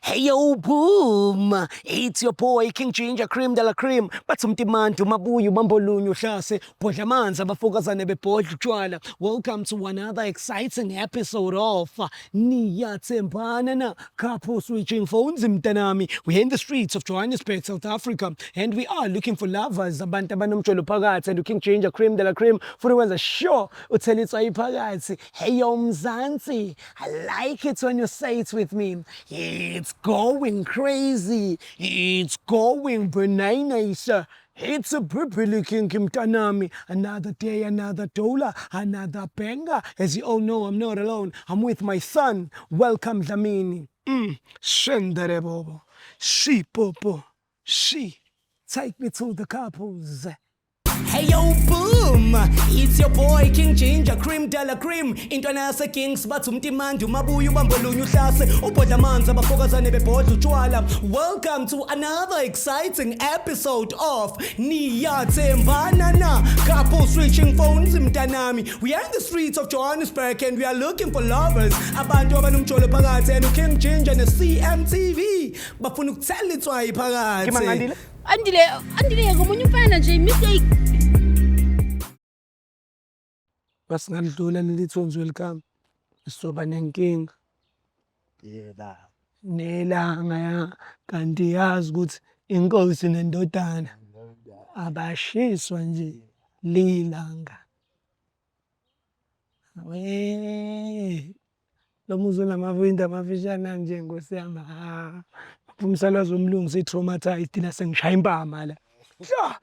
Hey yo, boom! It's your boy King Ginger, Cream de la Cream. Batsumtimantu mabuyu mambolunyu hlase bodla amanzi abafokazane bebhodla utshwala. Welcome to another exciting episode of Niyatsembana na Couple Switching Phones mtanami. We're in the streets of Johannesburg, South Africa, and we are looking for lovers. Abantu abanomtsholo phakathi and King Ginger, Cream de la Cream. For the ones that sure uthelitswa iphakathi. Hey yo Mzansi, I like it when you say it with me. It's going crazy. It's going bananas. It's a purple king mtanami. Another day, another dollar, another banger. As you all know, I'm not alone. I'm with my son. Welcome, Dlamini. Shendere bobo. She popo. She. Take me to the couples. Hey yo, boom! It's your boy King Ginger, Cream de la Cream. Intwana yase Kings batsumtimandu mabuyu bambolunyu hlase ubhodla amanzi abafokazane bebhodla utshwala. Welcome to another exciting episode of Niyatsembana na Couple Switching Phones mtanami. We are in the streets of Johannesburg and we are looking for lovers. Abantu abanomtsholo phakathi and King Ginger ne CMTV bafuna ukuthelitswa iphakathi. Andile ngomunye umfana nje mistake. Basingadlula lelithonzi welcome. Sizoba nenkinga. Yela. Nelanga ya kanti yazi ukuthi inkosi nendodana abashiswa nje lilanga. Lo muzi onamavinda amafishana nje Nkosi yami. Umsalazo womlungu si-traumatized thina sengishaya impama la. Hla.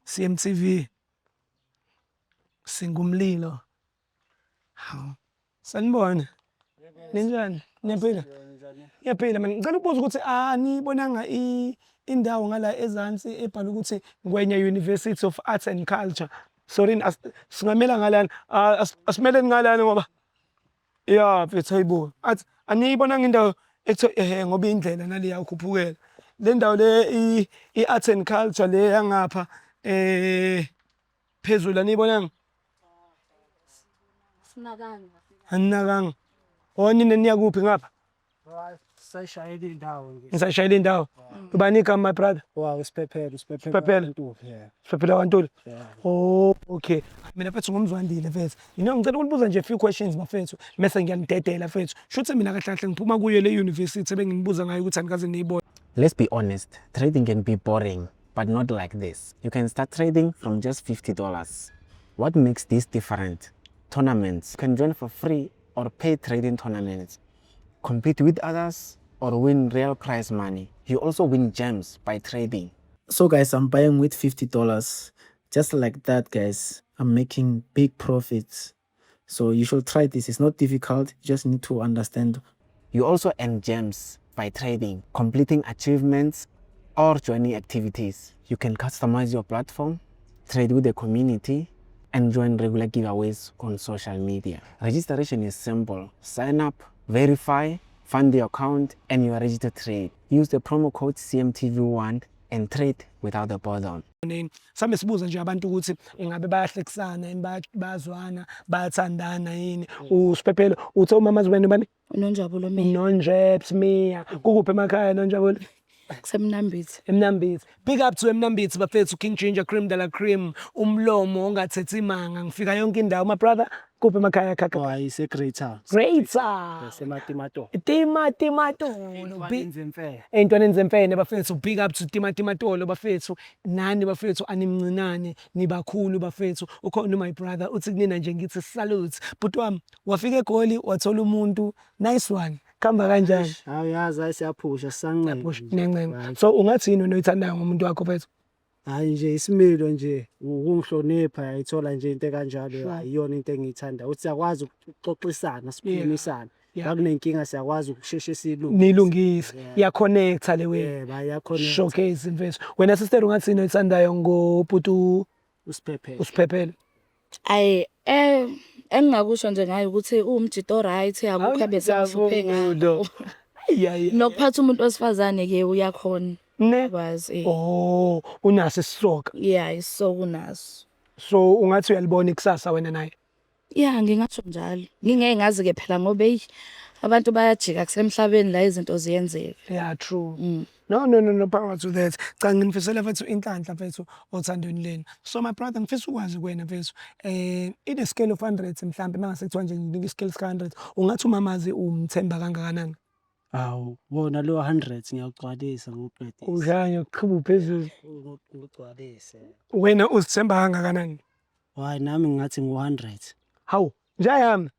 CMTV. Singumlilo. Hawu. Sanibona. Ninjani? Niyaphila? Ngiyaphila mina. Ngicela ukubuza ukuthi nibonanga indawo ngala ezansi ebhala ukuthi Ngwenya University of Arts and Culture. Sorry singamela ngalana. Asimeleni ngalana ngoba ya mfethu hayibo. Aniyibonanga indawo ethi ngoba indlela naleya ukhuphukela. Le ndawo le i-Arts and Culture le yangapha phezulu aniyibonanga? Aninakanga. Nina niya kuphi ngapha? Sayishayela indawo nje. Ngisashayela indawo. Ubani igama my brother? Wow, Sipephele. Sipephele kwaNtuli. Oh, okay. Mina mfethu ngumzwandile mfethu. Ngicela ukubuza nje a few questions mfethu. Mase ngiyanidedela mfethu. Shuthi mina kahle kahle ngiphuma kuyo le university ebenginibuza ngayo ukuthi anikaze niyibone. Let's be honest, trading can be boring, but not like this. You can start trading from just $50. What makes this different? Tournaments. You can join for free or pay trading tournaments. Compete with others or win real prize money. You also win gems by trading. So guys, I'm buying with $50. Just like that, guys, I'm making big profits. So you should try this. It's not difficult. You just need to understand. You also earn gems by trading, completing achievements, or joining activities. You can customize your platform, trade with the community, and join regular giveaways on social media. Registration is simple. Sign up, verify, fund the account, and you are ready to trade. Use the promo code CMTV1 and trade without a bother. Sami sibuza nje abantu ukuthi ingabe bayahlekisana yini bazwana bayathandana yini uSipephelo uthe umamazi wena bani Unonjabulo mina. Nonjeps Mia kukuphi emakhaya Nonjabulo Kusemnambithi. Emnambithi. Big up to Emnambithi bafethu King Ginger Cream de la Cream umlomo ongathethi imanga ngifika yonke indawo my brother kuphi emakhaya khakha Ise Greater. Sematimatola. Ey'ntwaneni zemfene bafethu big up to Timatimatolo bafethu nani bafethu animncinane nibakhulu bafethu ukhona my brother uthi kunina nje ngithi salute but wami wafika eGoli wathola umuntu nice one khamba kanjani? Hayi yazi siyaphusha Siyancenga. So ungathini noyithandayo ngomuntu wakho bafethu? Hayi nje isimilo nje ukungihlonipha yayithola nje into kanjalo ayiyona into engiyithanda uthi siyakwazi ukuxoxisana sikhulumisana bakunenkinga siyakwazi ukusheshshe nilungise iyaconnecta le way bayaconnect showcase mfethu wena sister ungathini oyithandayo ngoputu uSipephele? Engingakusho nje ngayo ukuthi umjito right akukho abesafuphe ngalo. Nokuphatha umuntu wesifazane ke uyakhona. Bazi. Oh, unaso isisoka. Yeah, so unaso. So ungathi uyalibona ikusasa wena naye? Yeah, ngingasho njalo. Ngingeke ngazi-ke phela ngoba abantu bayajika kusemhlabeni la izinto ziyenzeka. Yeah, true. Mm. No power to that. Cha nginifisela mfethu inhlanhla mfethu othandweni leni. So my brother ngifisa ukwazi kuwena mfethu in a scale of 100 mhlambe mangase kuthiwa nje nginika i-scale sika 100 ungathi umamazi umthemba kangakanani? Hawu, wona lo 100 ngiyawugcwalisa ngokuqedisa. Ujanya uqhibu phezulu. Ngigcwalise. Wena uzithemba kangakanani? Hayi nami ngathi ngu100. Hawu, njayami.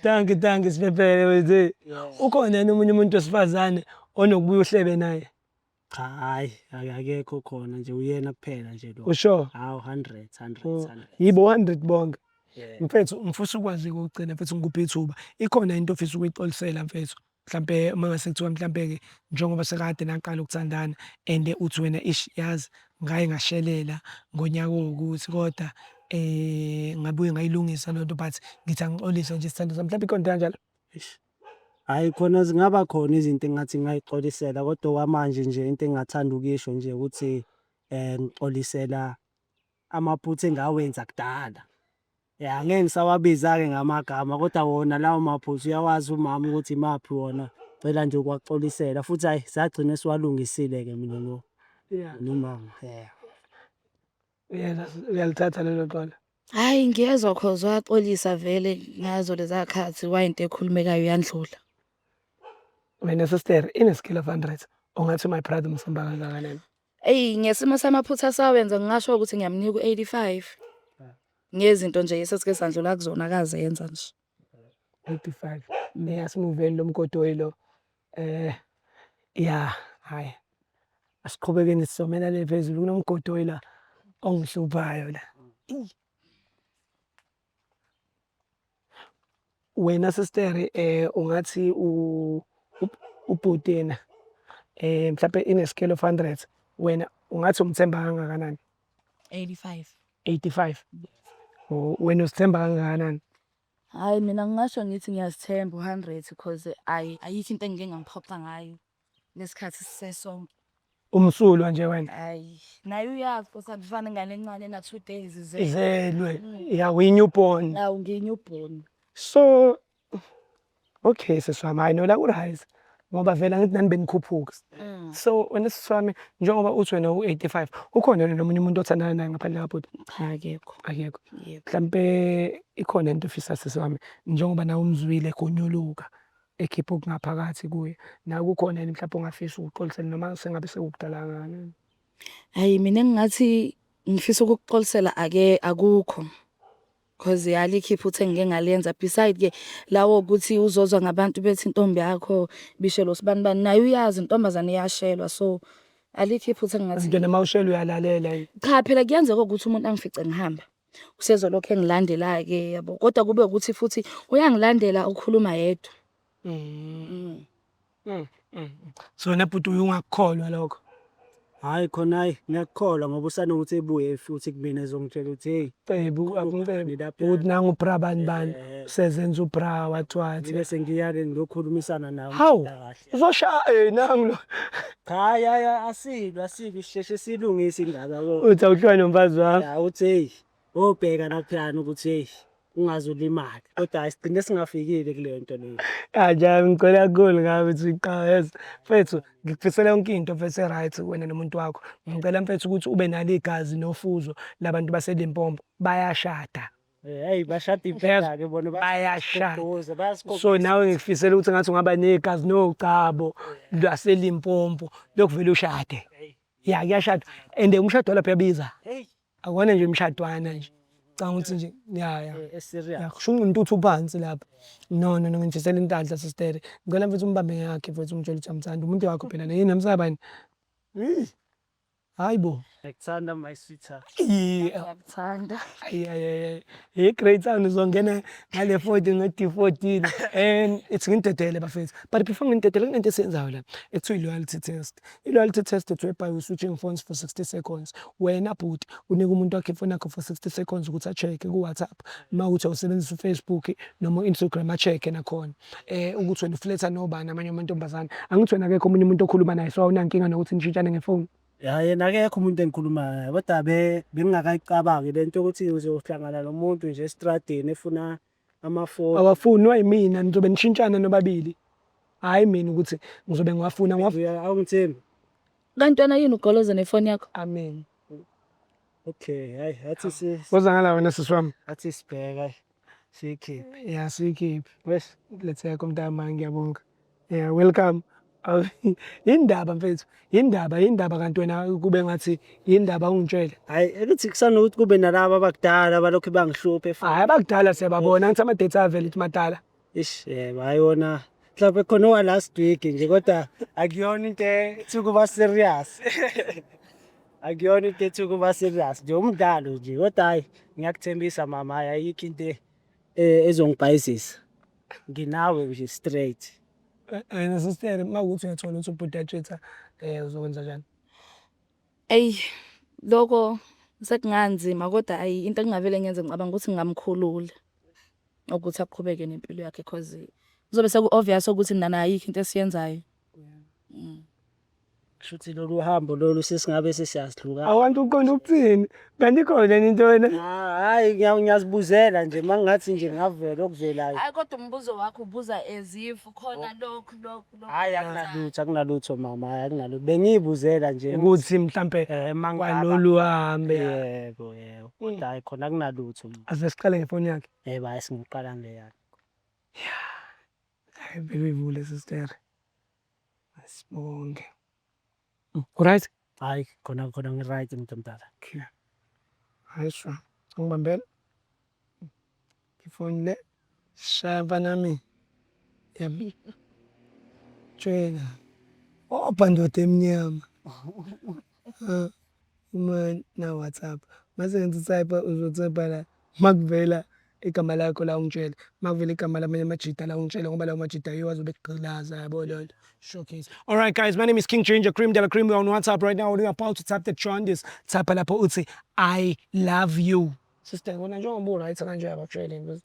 Thank siphephele wethu. Ukhona yena omunye umuntu wesifazane onokubuya uhlebe naye? Hayi, akekho khona nje uyena kuphela nje lo. Usho? Hawu 100. Yibo 100 bonke. Yeah. Mfethu ngifisa ukwazi ukugcina mfethu ngikuphi ithuba. Ikhona into ofisa ukuyixolisela mfethu. Mhlambe mangase kuthiwa mhlambe ke njengoba sekade naqala ukuthandana and uthi wena ish yazi ngaye ngashelela ngonyaka ukuthi kodwa ngabuye ngayilungisa lento but ngithi angixolise nje isithando sami mhlambe ikhona into kanjalo. Eish. Hayi khona zingaba khona izinto engathi ngayixolisela kodwa kwamanje nje into engathanda ukuyisho nje ukuthi ngixolisela amaphutha engawenza kudala. Yeah, ngeke ngisawabiza-ke ngamagama kodwa wona lawo maphutha uyawazi umama ukuthi imaphi wona. Cela nje ukwaxolisela futhi hayi sagcina siwalungisile-ke mina lo. Yeah. Nomama. Yeah. Yena uyalithatha lelo xolo. Hayi ngiyezwa cause waxolisa vele ngazo leza khathi wayinto ekhulumekayo yandlula. Wena sister in a scale of 100 ungathi my brother umthemba kangakanani? Ngesimo samaphutha sawenza ngingasho ukuthi ngiyamnika u85. Ngezinto nje esesike sandlula kuzona akazenza nje. 85. Yasimuveni lo mgodo lo. Yeah, hayi. Asiqhubekeni sisomela le phezulu kunomgodo la ongihluphayo la. Wena sister ungathi ubhutena mhlawumbe in a scale of 100 wena ungathi umthemba kangakanani? 85. 85. Wena uzithemba kangakanani? Hayi mina ngingasho ngithi ngiyazithemba u100 because ayikho into engike ngangiphoqa ngayo lesikhathi sisesonke. Umsulwa nje wena. Hayi naye uyazi kusafana ingane encane na 2 days Izelwe. Yeah, we newborn. Awu nginyubhoni. So okay seswami I know la uright ngoba vela ngithi nani benikhuphuka. So wena seswami njengoba uthi wena u85 ukhona nomunye umuntu othandana naye ngaphandle kabhuti? Akekho. Akekho. Yebo. Mhlambe ikhona into ofisa seswami njengoba nawe umzwile egonyuluka ekhipha okungaphakathi kuye nawe kukhona yini mhlawumbe ongafisa ukuxolisela noma sengabe sekudala ngani? Hayi mina ngingathi ngifisa ukuxolisela akukho. Cause yalikho iphutha engike ngaliyenza beside ke lawo ukuthi uzozwa ngabantu bethi intombi yakho bishelo sibanibani naye uyazi intombazane iyashelwa so alikho iphutha engathi Nje noma ushela uyalalela. cha phela kuyenzeka ukuthi umuntu angifice ngihamba usezolokho engilandela ke yabo kodwa kube ukuthi futhi uyangilandela ukhuluma yedwa. So nebhuti uyungakukholwa lokho. Hayi khona hayi ngiyakukholwa ngoba usanokuthi ebuye futhi kumina ezongitshela ukuthi hey Cebo akungicebe ukuthi nangu bra bani sezenza ubra wathi bese ngiyake ngizokhulumisana nawe. hawu uzosha nangu lo Hayi asilwe sisheshe silungise indaba lo. uthi awuhlwa nomfazi wakho. Ya uthi hey obheka naphana ukuthi hey ungazulimali kodwa asigcine singafikile kule nto leyo. Kanjani ngicela kakhulu ngabe uthi iqhaza mfethu ngikufisela yonke into mfethu right wena nomuntu wakho. Ngicela mfethu ukuthi ube nalo igazi nofuzo labantu baseLimpopo bayashada. Hey bashada impela ke bona Bayashada. bayasikhopha. So nawe ngikufisela ukuthi ngathi ungaba negazi nocabo laseLimpopo lokuvela ushade. Ya kuyashada and umshado lapha yabiza. Hey Akona nje umshadwana nje. Cha ukuthi nje ya serious. kusho intuthu phansi lapha. No ngifisela intandla sister. Ngicela mfethu umbambe yakhe mfethu umtshela ukuthi amthanda umuntu wakho phela yini namsabani. Hayibo. Ngikuthanda my sweetheart. Ngiyamthanda. Hey great sound uzongena ngale 40 nge-D14 and it's ngintedele bafethu. But before ngintedele kunento esiyenzayo la. Ekuthiwa loyalty test. I-loyalty test whereby you switching phones for 60 seconds. Wena bhuti unika umuntu wakhe ifoni yakho for 60 seconds ukuthi a-check ku-WhatsApp. Mawuthi usebenzisa uFacebook noma uInstagram a-check nakhona. Ukuthi wena ufletha nobani amanye amantombazane. Angithi wena akekho omunye umuntu okhuluma naye so awunankinga nokuthi nishintshane ngefoni. Ya yena akekho umuntu engikhuluma naye kodwa bengingakayicabangi lento ukuthi uzohlangana nomuntu nje estradeni efuna amafoni. Awafuni wayimina nizobe nishintshana nobabili. Hhayi mina ukuthi ngizobe ngiwafuna Awungithembi. Kanti wena yini ugoloza nefoni yakho? Amen. Okay, hayi Woza ngala wena sisi wami. athi sibheka hayi. Siyikhiphe. Yeah, siyikhiphe. Wes. Letheka umntama ngiyabonga. Yeah, welcome. Yindaba mfethu. Yindaba kanti wena kube ngathi yindaba ungitshele. Hayi elithi kusanokuthi kube nalabo abakudala abalokhu bangihluphe Hayi abakudala siyababona ngithi ama-dates avele ithi madala. Ish, yebo hayi wona mhlawumbe khona owa last week nje kodwa akuyona into ethi kuba serious. Akuyona into ethi kuba serious nje umdlalo nje kodwa hayi ngiyakuthembisa mama hayi ayikho into ezongibhayizisa. Nginawe nje straight. Wena sister mawukuthi uyathola ukuthi ubhuti yatshitha uzokwenza njani? Eyi, lokho sekunganzima kodwa ayi into engingavele ngenze ngicabanga ukuthi ngingamkhulula ukuthi aqhubeke nempilo yakhe cause kuzobe seku-obvious ukuthi nana ayikho into esiyenzayo. Shuthi lolu hambo lolu sesingabe sesiyasihluka. Awantu uqonda ukuthini? Kanti ikhona into wena. Hayi ngiyazibuzela nje mangathi nje ngavela okuvelayo. Hayi kodwa umbuzo wakho ubuza as if khona lokhu. Hayi akunalutho mama, hayi akunalutho. Bengiyibuzela nje Ukuthi mhlampe kwalolu hambe. Yebo. Kodwa hayi khona akunalutho. Ase siqale ngefoni yakhe. Yebo hayi singiqala ngeyakhe. Hayi vele uyivule sister. Asibonge. Right? Hayi khona ngi-right mntomdala. Okay. Hayi sho. Ngibambela. Ifoni le. Shaya mfana wami. Yami. Tshela. Ndoda emnyama. Uma na WhatsApp. Mase ngithi type uzotypa la. Makuvela igama lakho la ungitshele. Makuvela igama lamanye amajita la ungitshele ngoba lawo majita yiwo azobe egqilaza yabo lolo. Showcase. All right guys, my name is King Ginger Cream de la Cream. We're on WhatsApp right now. We're about to tap the trend. Type lapho uthi I love you. Sister, wena njengoba uright kanje abatshele.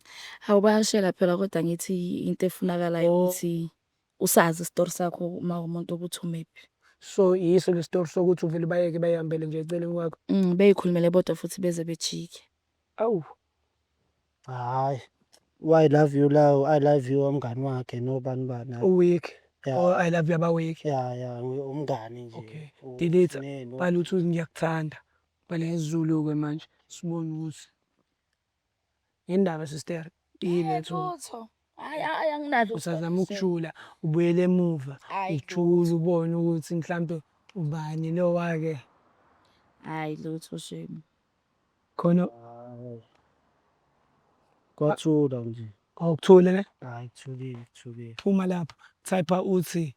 Awubashela phela kodwa ngithi into efunakalayo ukuthi usazi isitori sakho uma umuntu ukuthi umephi. So yiso le story sokuthi uvele bayeke bayihambele nje eceleni kwakho. Beyikhulumele bodwa futhi beze bejike. Awu. Hayi. I love you lawo, I love you umngani wakhe nobani bani. Week. Oh, I love you abaweek. Ya umngani nje. Okay. Delete. Bhala uthi ngiyakuthanda. Bhala isiZulu ke manje. Sibone ukuthi indaba sister iletho. Hayi anginalo. Usazama ukujula ubuyele emuva. Ujule ubone ukuthi mhlambe ubani lo wake. Hayi lutho shame. Khona kwathula nje. awukuthule ne? Hayi kuthulile. Phuma lapho. Type uthi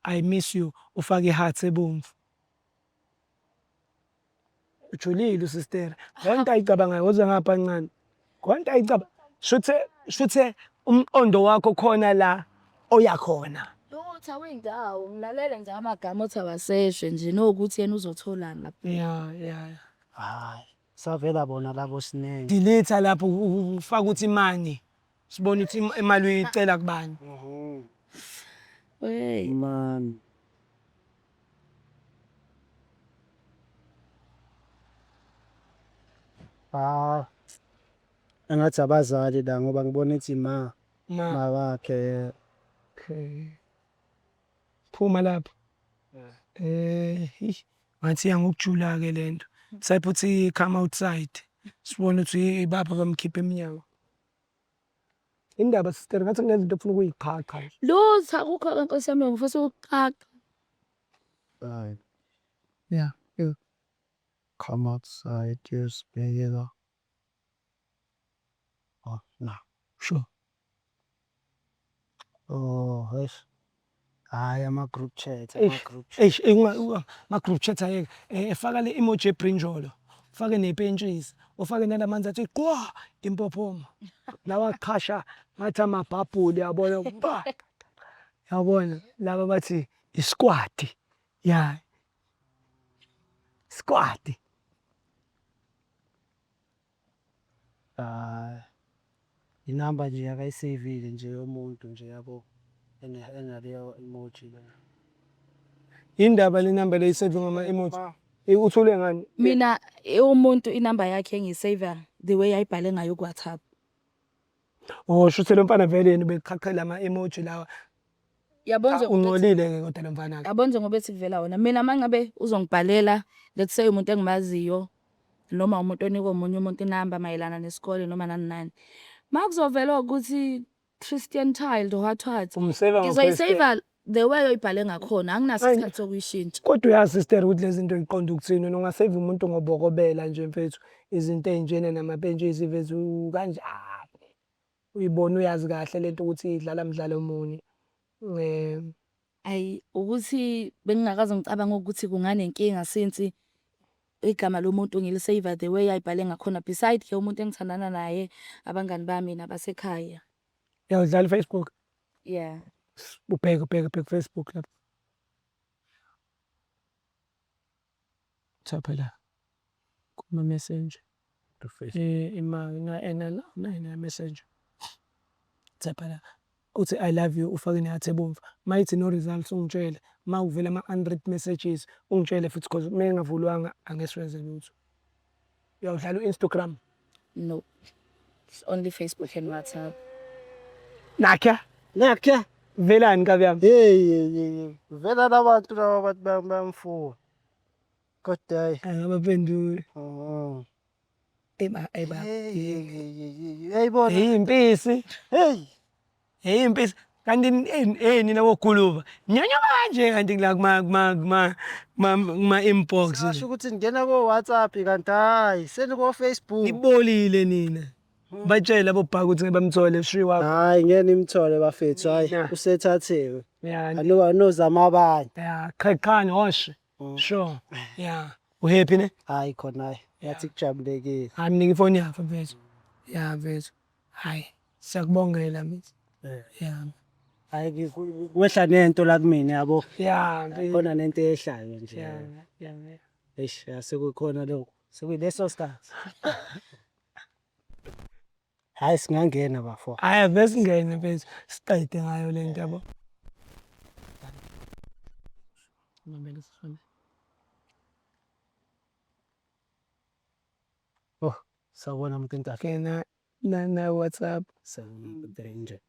I miss you ufake iheart ebomvu. Ujulile sister. Konke ayicabangayo woza ngapha kancane. Konke ayicaba. Shuthe umqondo wakho khona la oyakhona. Lutho awuyindawo ngilalele nje amagama othi awaseshwe nje nokuthi yena uzotholana lapha. Yeah. Hayi savela bona labo sinenge. Delete lapho ufaka ukuthi imani. Sibone ukuthi imali uyicela kubani. Hey. Man. Engathi abazali la ngoba ngibona ukuthi ma wakhe. Okay. Phuma lapho. Ngathi yangokujula ke lento. Type uthi come outside. Sibone ukuthi ibapha bamkhipha eminyango. Indaba sister ngathi ngezinto ofuna ukuyiqhaqa. Lutho akukho Nkosi yami ngifisa ukuqhaqa. Hayi. Yeah. Come outside, just be here. Oh, no. Sure. Oh, yes. Hayi ama-group chat. Ma-group chat ayeke. Efaka le emoji ebrinjolo. Ufake nepentshisi. Ufake nalamanzi athi qwa impophoma. Lawa qhasha ngathi amabhabhuli yabona. Yabona laba bathi isquad. Yeah. Squad. Inamba nje akayisavile nje yomuntu nje yabo enaleyo emoji le. Indaba le number le isave ngama emoji. Uthule ngani? Mina umuntu inamba yakhe engisave the way ayibhale ngayo ku WhatsApp. Oh, shuthi lo mfana vele yena beqhaqhela ama-emoji lawa. Yabona nje ukuthi Ungcolile-ke kodwa lo mfana-ke. yabona nje ngoba ethi kuvela wona. Mina mangabe uzongibhalela let's say umuntu engimaziyo noma umuntu onika omunye umuntu inamba mayelana nesikole noma nani nani. Makuzovela ukuthi Christian Child or what. Umseva Ngizoyisave the way oyibhale ngakhona. Anginaso isikhathi sokuyishintsha. Kodwa uyazi sister ukuthi lezi zinto ziqonda ukuthini, wena ungasave umuntu ngobokobela nje mfethu, izinto ey'njena namapentshisi mfethu kanjani. Uyibona uyazi kahle lento ukuthi idlala mdlalo muni. Ayi ukuthi bengingakaze ngicabanga ukuthi kunganenkinga since igama lomuntu ngilisave the way ayibhale ngakhona beside ke umuntu engithandana naye abangani bami nabasekhaya. Uyawudlala i-Facebook? Yeah. Ubheke Facebook lapho. Thapha la. Kuma-messenger. Ina messenger. Thapha la. Uthi I love you ufake nehathi ebomvu. Mayithi no results ungitshele. Makuvela ama-100 messages ungitshele futhi because mengavulwanga angesiwenze lutho. Uyawudlala u-Instagram? No. It's only Facebook and WhatsApp. Nakha? Velani kabi yami? Hey, vela labantu laba bathi bayamfuna. Kodwa hayi. Angabaphenduli. Yayibona. Impisi. Hey. Impisi. Kanti nina woguluva. Nyanya manje kanti la kuma-inbox. Ngisho ukuthi ngena ko WhatsApp kanti hayi, seni ko Facebook. Nibolile nina. Batshela abobhaka ukuthi ngibamthole shri wakho. Hayi ngeke nimthole bafethu, hayi usethathiwe. Yeah. Anozama abanye. Yeah, qhaqhani hoshe. Sure. Yeah. Uhappy ne? Hayi khona hayi. Yathi kujabulekile. Amnika ifoni yakho mfethu. Yeah mfethu. Hayi. Siyakubongela mfethu. Yeah. Hayi kwehla nento la kumina yabo. Yeah mfethu. Khona nento ehlayo nje. Yeah. Eish, sekukhona lokho. Sekuyileso sikhathi. Hayi singangena bafo. Hayi bese ngene mfethu. Siqede ngayo le nto yabo. Ngibele sifone. Oh, sawubona mntinta. Kena na WhatsApp. Sawubona nje.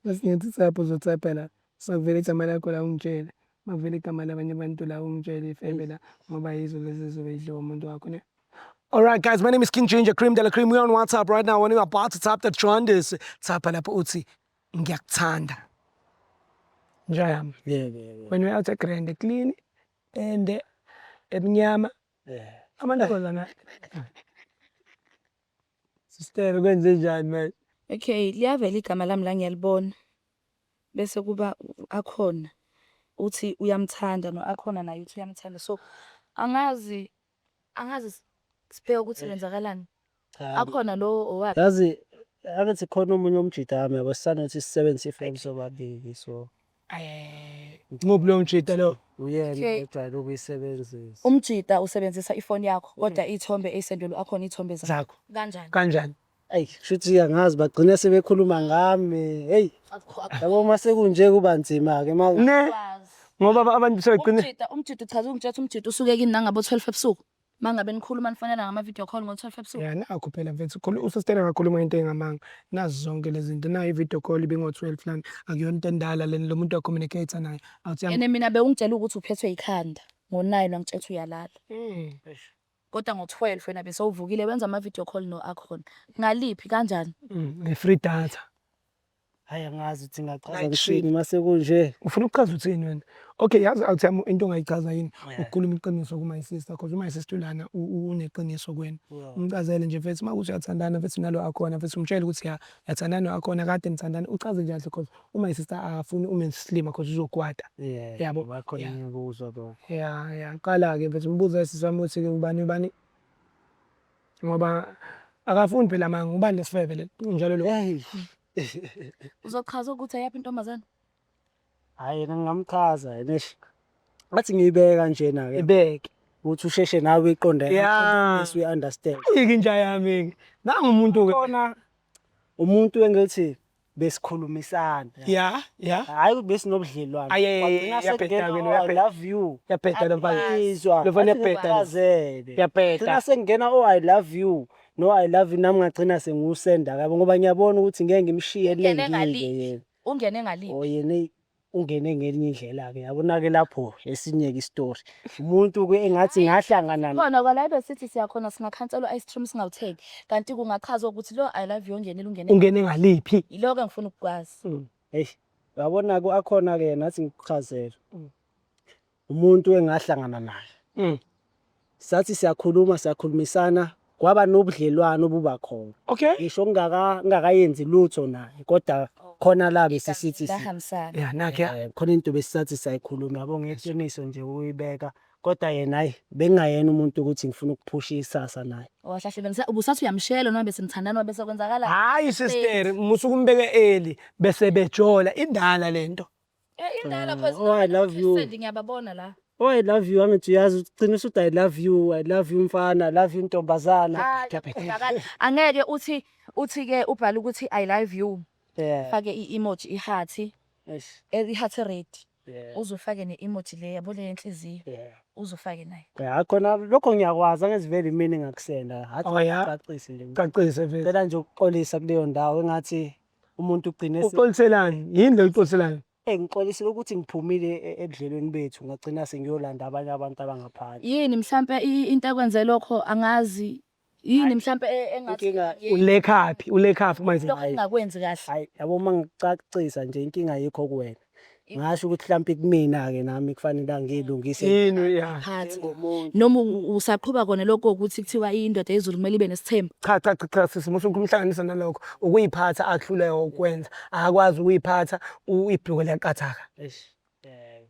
Masingethi WhatsApp uzotype la. Sakuvela igama lakho la ungitshele. Makuvela igama labanye abantu la ungitshele ifebe la ngoba yizo lezi zobe idliwa umuntu wakho ne. All right, guys, my name is King Ginger, Cream de la Cream. We're on WhatsApp right now. When you're about to tap the trenders, tap lapho uthi ngiyakuthanda. Njayami. Yeah. When we're out at Grand clean and emnyama. Yeah. Amantombazana. Sister, kwenze njani manje? Okay, liyavela igama lami la ngiyalibona. Bese kuba akhona uthi uyamthanda no akhona naye uthi uyamthanda. So angazi sibheka ukuthi kwenzakalani. Akhona lo owapi? Yazi angathi khona omunye umjida wami yabo sisanothi sisebenzise iframe sobabili so Nguphi lo mjida lo? uyena Okay. ojwayele ukuyisebenzisa. Umjida usebenzisa ifoni yakho kodwa ithombe esendelwe akhona ithombe Zakho. Kanjani? Kanjani? Ayi shuthi angazi bagcina sebekhuluma ngami. Hey, yabo mase kunje kuba nzima ke manje. Ne. Ngoba abantu sebegcine Umjida chaza ungitshela umjida usuke kini nangabo 12 ebusuku. Mangabe nikhuluma nifanele ngama video call ngo 12 ebusuku. yeah, nakho phela mfethu usistela kakhuluma into engamanga. Nazi zonke lezi zinto. Nayo i-video call ibingo 12 lana. Akuyona into endala lena lo muntu ocommunicate naye. Awuthi Ene mina bewungitshela ukuthi uphethwe ikhanda. Ngo9 wangitshela uyalala. Kodwa ngo12 wena bese uvukile wenza ama video call no akhona. Ngaliphi kanjani? free data. Hayi angazi ukuthi ngachaza Like ngishini mase kunje. Ufuna ukuchaza uthini wena? Okay, yazi awuthi into ongayichaza yini? Ukukhuluma iqiniso kuma sister because uma sister lana uneqiniso kuwena. Umchazele nje mfethu makuthi uyathandana mfethu nalo akhona mfethu umtshele ukuthi yathandana akhona kade nithandana uchaze nje because uma sister afuni ume slim because uzokwata. Yabo bakhona ngikuzwa lo. Yeah, qala ke mfethu umbuzo sisami uthi ubani ngoba akafuni phela manje ubani lesifebe le njalo lo. Hey. Uzochaza ukuthi ayapi intombazana? Hayi ngingamchaza yena. Athi ngiyibeka njena ke. Ibeke. Uthi usheshe nawe iqonde. Yeah. We understand. Ikinja yami. Nangumuntu ke. Khona umuntu engithi besikhulumisana. Yeah. Hayi ukuthi besinobudlelwano. Aye, Wagcina yaphetha sekungena, ke lo, "Oh, I yaphetha. love you." Yaphetha lo mfana. Izwa. Lo mfana Athi yaphetha lo. ngichazele. Yaphetha. Gcina sekungena, "Oh, I love you." No, I love you nami ngagcina sengiwusenda kabi ngoba ngiyabona ukuthi ngeke ngimshiye Ungene elengile ngalipi? yena. Ungene ngalipi? Oh yena ungene ngelinye indlela-ke yabona-ke lapho esinye-ke isitori. Umuntu-ke engathi ngahlangana Khona kwala besithi siyakhona singakhansela ice cream singawuthengi. Kanti kungachazwa ukuthi lo I love you ongenile ungene. Ungene ngaliphi? Yiloko engifuna ukukwazi. Yabona-ke akhona-ke yena athi ngikuchazele. Umuntu engahlangana naye. Sathi siyakhulumisana kwaba nobudlelwano obuba khona. Okay. Ngisho ngingakayenzi lutho naye kodwa khona la besisithi Bahambisana. Yeah, nakhe. khona into besisathi sayikhuluma yabo ngeqiniso nje uyibeka kodwa yena hayi bengayena umuntu ukuthi ngifuna ukuphusha isasa naye. Wahlahle ubusathi uyamshela noma bese nithandana bese kwenzakala. Hayi sister, musuku umbeke eli bese bejola indala lento. Indala phela. Oh, I love you. Ngiyababona la. Oh, I love you. Angithi uyazi uqinisa ukuthi I love you. I love you mfana, I love you ntombazana. Angeke uthi ke ubhala ukuthi I love you. Yeah. Fake i-emoji i-heart, Yes. i-heart red. Yeah. Uzofake ne-emoji le yabo le enhliziyo. Yeah. Uzofake naye. Ya khona lokho ngiyakwazi angeziveli mina engakusenda. Oh, yeah. Cacise nje. Cacise vele. Cela nje ukuxolisa kuleyo ndawo engathi umuntu ugcine Uxoliselani? Yini lo uxoliselani? ngixolisile ukuthi ngiphumile ebudlelweni bethu ngagcina sengiyolanda abanye abantu abangaphandle. Yini mhlambe into ekwenze lokho angazi. Yini mhlambe engathi Ulekaphi manje? lokho engakwenzi kahle. Hayi yabo mangicacisa nje inkinga yikho kuwena. Ngasho ukuthi mhlawumbe kumina-ke nami kufanele angilungise. Yini ya? Phathi. Ngomuntu. Noma usaqhuba kona lokho ukuthi kuthiwa indoda yezulu kumele ibe nesithembu. Cha sisi musu kumhlanganisa nalokho. Ukuyiphatha ahluleka ukwenza. Akwazi ukuyiphatha ibhuku liyaqathaka.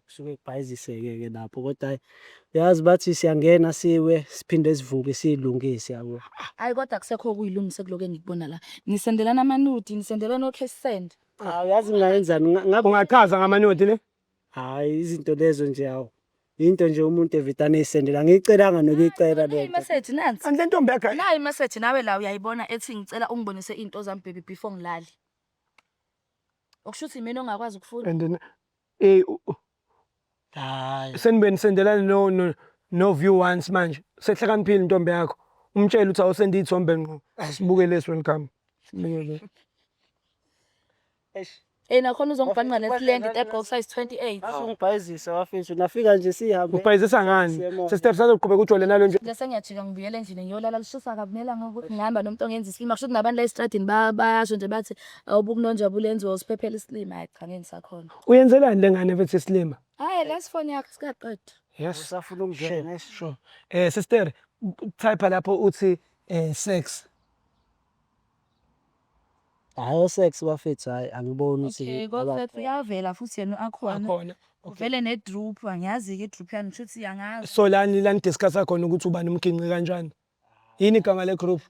Kusuke kubhayiziseke-ke lapho kodwa yazi bathi siyangena siwe siphinde sivuke siyilungise yabo. Hayi kodwa akusekho kuyilungise kuloko engikubona la. Nisendelana amanudi, nisendelana cash send. Yazi ngingayenzani ngabe Ungachaza ngamanodi le? hayi izinto lezo nje yawo. Into nje umuntu evitana eyisendela ngiyicelanga nokuyicela Nayi lento. message nansi. Andle ntombi yakhe. Nayi message nawe la uyayibona ethi ngicela ungibonise into zami baby before ngilali. Okushuthi mina ongakwazi ukufunda. And then Hayi. senibeni sendelana no view once manje. Sehlakaniphile intombi yakho. Umtshela ukuthi awusenda izithombe ngqo. Asibuke lesi welcome. Sibukele. Nakhona uzongibhanqa nesilenge table size 28. Asungibhayizisa wafisho nafika nje sihambe. Ubhayizisa ngani? Sister sazoqhubeka ujole nalo nje. Nje sengiyajika ngibuyele endlini ngiyolala lishisa kabinela ngokuthi ngihamba nomuntu ongenza isilima kusho ukuthi nabantu la estradini bayasho nje bathi awubukunonjabula enziwe usiphephela isilima hayi cha ngeke ngisakhona. Uyenzelani lengane bethi silima? Hayi lesi phone yakho sikaqedwa. Yes. Usafuna ukungena. Sure. Sister, type lapho uthi sex. Hayi sex wafethu hayi angiboni Okay, ukuthi kodwa uyavela futhi yena akhona. Akhona. Uvele ne group angiyazi ke group yani futhi yangazi. So lani discuss khona ukuthi ubani umginqi kanjani. Yini igama le group?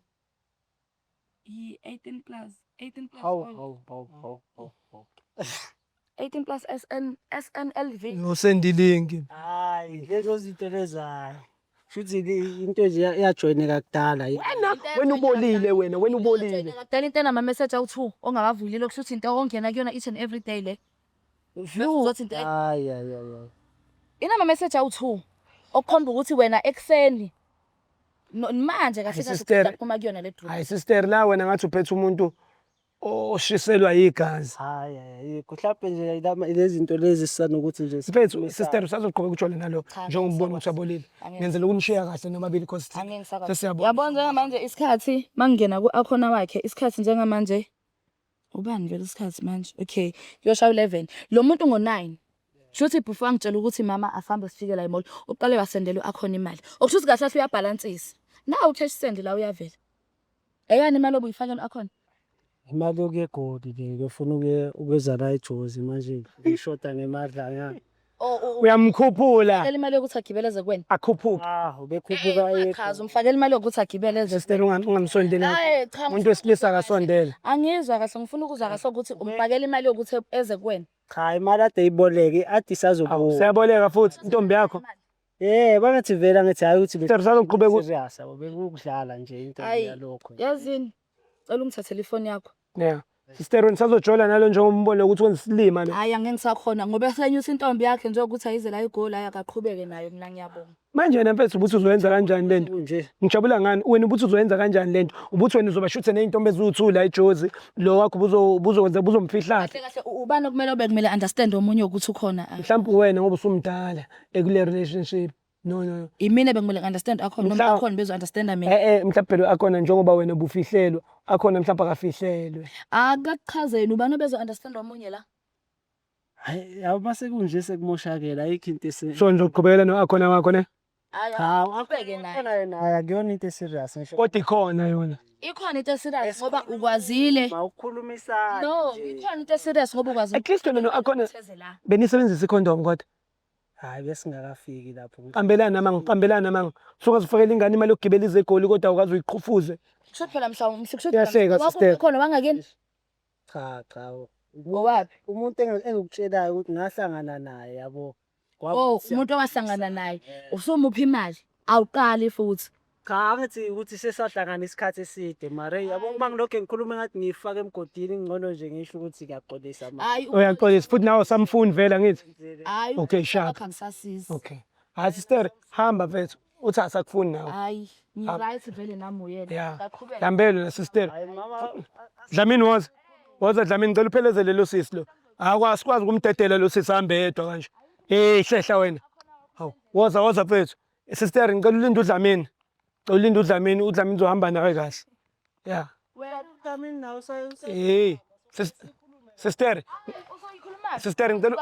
I 18 plus. 18 plus. hawu. 18 plus SNLV. Usendilingi. Hayi lezo zinto lezayo. Futhi into nje iyajoyineka kudala. Wena ubolile wena ubolile. Kudala into enama message awu2 ongakavuyile lokushuthi into ongena kuyona each and every day le. Uzothi into Hayi. inama message awu2 okukhomba ukuthi wena ekseni manje kahle sister. kahle kuma kuyona le group. Hayi sister la wena ngathi uphethe umuntu oshiselwa igazi. Hayi kuhlaphe nje lezi zinto lezi sisanokuthi nje Sifethu sister usazoqhubeka ujole nalo njengobona ukuthi abolile. Ngenzela ukunishiya kahle nomabili cause sesiyabona. Yabona njengamanje isikhathi mangingena ku-akhona wakhe isikhathi njengamanje ubani vele isikhathi manje okay yosha 11 lo muntu ngo9 shuthi before ngitshela ukuthi mama asambe sifike la emall uqale wasendela akhona imali okushuthi kahle uyabalansisa nawu cash send la uyavela eyani imali obuyifakela akhona imali yokegodi le ngifuna ukwenza la eJozi manje ngishota ngemadla ngani. Uyamkhuphula. imali yokuthi agibeleze kuwena Akhuphuka. Ubekhuphuka yekho. chaza umfakela imali yokuthi agibeleze Sister ungamsondeli. hayi cha Umuntu wesilisa akasondela. angizwa kahle ngifuna ukuzwa kahle ukuthi umfakela imali yokuthi eze kuwena Cha imali ade iboleke ade isazobuya. Siyaboleka futhi intombi yakho. Bangathi vela ngithi hayi ukuthi Sister sazoqhubeka serious yabo bekukudlala nje into Hayi. yalokho. yazini cela ungithathele ifoni yakho Yeah. Sister wena sazojola nalo njengombona ukuthi wenza isilima lo. Hayi angeke ngisakhona ngoba esenyusa intombi yakhe njengokuthi ayize la igoli akaqhubeke nayo mina ngiyabonga. Manje yena mfethu ubuthi uzoyenza kanjani lento? Nje Ngijabula ngani? Wena ubuthi uzoyenza kanjani lento? Ubuthi wena uzobashuthe nezintombi eziwu2 la eJozi. Lo wakho ubuzokwenza ubuzomfihla. Kahle kahle ubani okumele kumele understand omunye ukuthi ukhona. Mhlawumbe wena ngoba usumdala ekule relationship. No. Imina bekumele understand akhona noma akhona bezo understand mina. Mhlawumbe phela akhona njengoba wena ubufihlelwe, akhona mhlawumbe akafihlelwe. Akakuchazeni ubani bezo understand omunye la. hayi awumase kunje sekumoshakela ayikho into So ngizoqhubekela no akhona wakho ne? Hayi awubheke naye. naye akuyona into serious ngisho Kodwa ikhona yona. Ikhona into serious ngoba ukwazile. mawukhulumisana No, ikhona into serious ngoba ukwazile. At least wena no akhona Thezela. benisebenzisa icondom kodwa. hayi besingakafiki lapho Qambelana manga. Suka zifakela ingane imali yokugibela izegoli kodwa awukazi uyiqhufuze. Kusho phela mhlawumbe kusho Iyahleka, sister. khona bangakeni. cha Owaphi? umuntu engikutshelayo ukuthi ngahlangana naye yabo Oh, umuntu owahlangana naye. Usumuphi imali? Awuqali futhi. cha angithi ukuthi sesahlangana isikhathi eside mare yabo uma ngilokho ngikhuluma ngathi ngifaka emgodini ngcono nje ngisho ukuthi ngiyaxolisa manje Hayi. Uyaxolisa futhi nawe samfundi vela ngithi. Hayi. Okay, sharp. Angisasizi. Okay. Hayi sister, hamba mfethu. Uthi asakufuni nawe. Hayi, ngiright vele nami uyena. Yeah. Ngaqhubeka. Dambelo na sister. hayi mama Dlamini waza Dlamini ngicela uphelezele lo sisi lo. Akwazi ukumdedela lo sisi hambe edwa kanje. Hlehla wena. Hawu, waza mfethu. Sister ngicela ulinde uDlamini. Ulinde uDlamini uzohamba nawe kahle. Yeah. Wena ukamini nawe Sister, usoyikhuluma. sister ngicela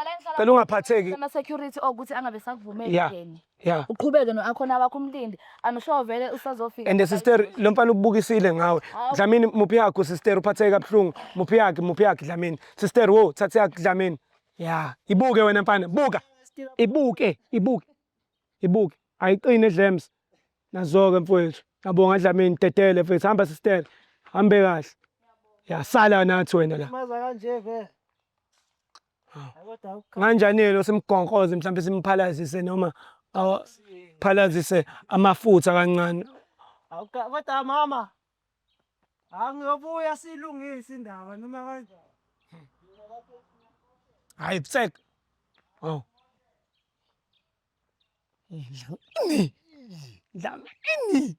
ungaphatheki. Ama security ukuthi angabe sakuvumeli Yeah. yena. Yeah. Uqhubeke no akhona wakho umlindi. Anosho vele usazofika. And sister lo mfana ubukisile ngawe. Dlamini muphi yakho sister uphatheke kabuhlungu. Muphi yakhe Dlamini. Sister wo thathe yakhe Dlamini. Yeah. Ibuke wena mfana. Buka. Ibuke. Ayiqine Dlems. Nazoke mfowethu. Ngabonga Dlamini dedele mfethu. Hamba sister. Hambe kahle. Ya sala nathi wena la. maza kanje vele kodwa Kanjani lo simgonqoze mhlawumbe simphalazise noma phalazise amafutha kancane. kodwa mama angiyobuya silungise indaba noma kanjani Hayi tsek. Oh. Dlamini.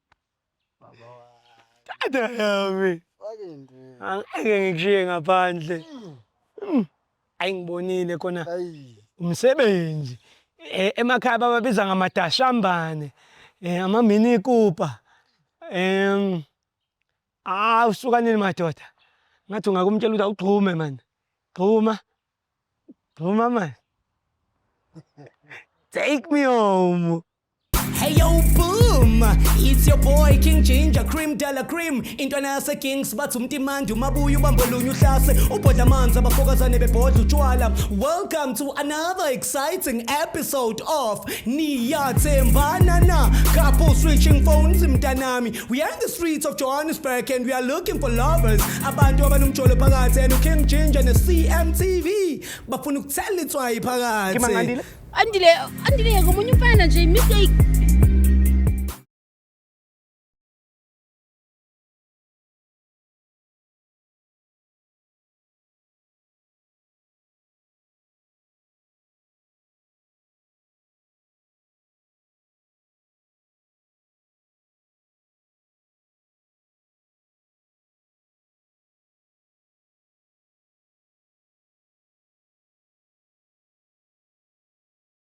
Tata yami. Angeke ngikushiye ngaphandle. Ayingibonile khona umsebenzi. Emakhaya babiza ngamadashambane. Ama mini Cooper. Usuka nini madoda? Ngathi ungakumtshela ukuthi awugxume man. Gxuma man. Take me home. Hey yo boom, it's your boy King Ginger Cream Dala Cream. Intwana yase Kings bathi umtimandi umabuya ubambolunya uhlase ubhodla amanzi abafokazane bebhodla utshwala. Welcome to another exciting episode of Niyathembana na couple switching phones mntanami. We are in the streets of Johannesburg and we are looking for lovers. Abantu abanomjolo phakathi and King Ginger ne CMTV bafuna ukuthela itswayi phakathi. Andile ngomunye umfana nje mistake.